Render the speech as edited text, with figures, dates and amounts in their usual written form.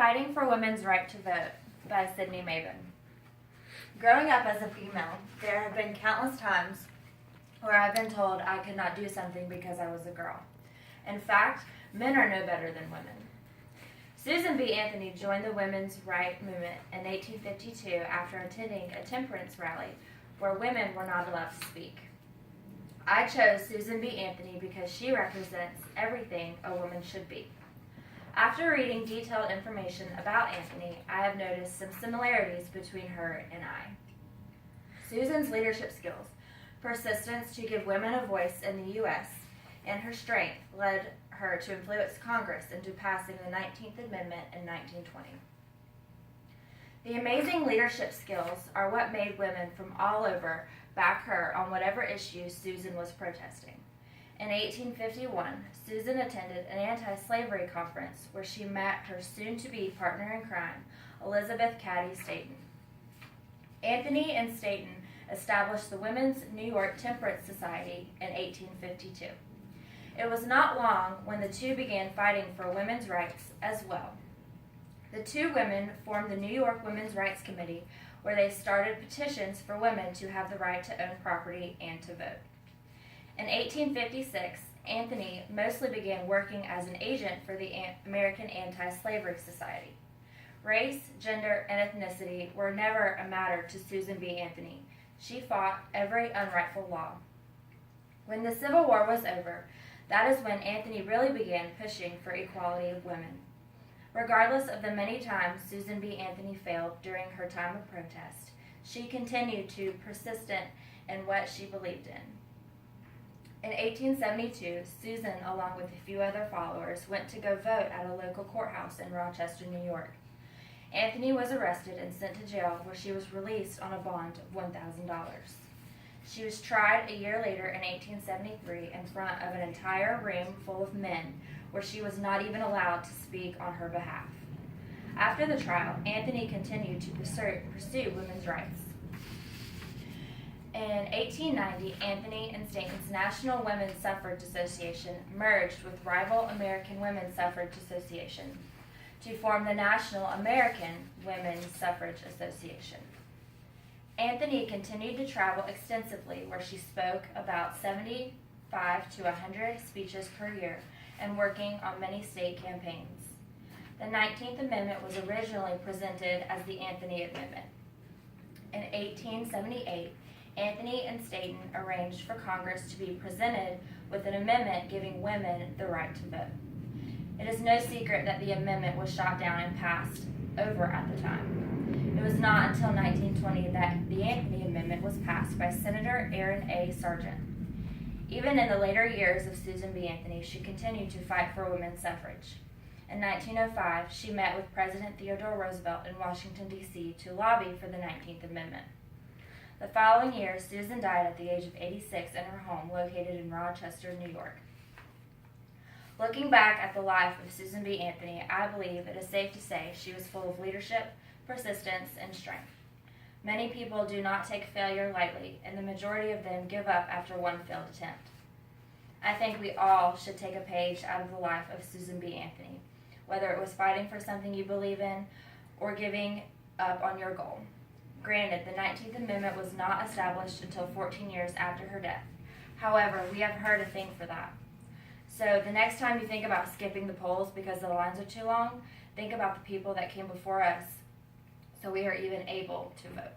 Fighting for Women's Right to Vote by Sydney Mabin. Growing up as a female, there have been countless times where I've been told I could not do something because I was a girl. In fact, men are no better than women. Susan B. Anthony joined the women's right movement in 1852 after attending a temperance rally where women were not allowed to speak. I chose Susan B. Anthony because she represents everything a woman should be. After reading detailed information about Anthony, I have noticed some similarities between her and I. Susan's leadership skills, persistence to give women a voice in the U.S., and her strength led her to influence Congress into passing the 19th Amendment in 1920. The amazing leadership skills are what made women from all over back her on whatever issue Susan was protesting. In 1851, Susan attended an anti-slavery conference where she met her soon-to-be partner in crime, Elizabeth Cady Stanton. Anthony and Stanton established the Women's New York Temperance Society in 1852. It was not long when the two began fighting for women's rights as well. The two women formed the New York Women's Rights Committee, where they started petitions for women to have the right to own property and to vote. In 1856, Anthony mostly began working as an agent for the American Anti-Slavery Society. Race, gender, and ethnicity were never a matter to Susan B. Anthony. She fought every unrightful law. When the Civil War was over, that is when Anthony really began pushing for equality of women. Regardless of the many times Susan B. Anthony failed during her time of protest, she continued to persistent in what she believed in. In 1872, Susan, along with a few other followers, went to go vote at a local courthouse in Rochester, New York. Anthony was arrested and sent to jail, where she was released on a bond of $1,000. She was tried a year later in 1873 in front of an entire room full of men, where she was not even allowed to speak on her behalf. After the trial, Anthony continued to pursue women's rights. In 1890, Anthony and Stanton's National Women's Suffrage Association merged with rival American Women's Suffrage Association to form the National American Women's Suffrage Association. Anthony continued to travel extensively, where she spoke about 75 to 100 speeches per year and working on many state campaigns. The 19th Amendment was originally presented as the Anthony Amendment. In 1878, Anthony and Stanton arranged for Congress to be presented with an amendment giving women the right to vote. It is no secret that the amendment was shot down and passed over at the time. It was not until 1920 that the Anthony Amendment was passed by Senator Aaron A. Sargent. Even in the later years of Susan B. Anthony, she continued to fight for women's suffrage. In 1905, she met with President Theodore Roosevelt in Washington, D.C. to lobby for the 19th Amendment. The following year, Susan died at the age of 86 in her home located in Rochester, New York. Looking back at the life of Susan B. Anthony, I believe it is safe to say she was full of leadership, persistence, and strength. Many people do not take failure lightly, and the majority of them give up after one failed attempt. I think we all should take a page out of the life of Susan B. Anthony, whether it was fighting for something you believe in or giving up on your goal. Granted, the 19th Amendment was not established until 14 years after her death. However, we have heard a thing for that. So the next time you think about skipping the polls because the lines are too long, think about the people that came before us so we are even able to vote.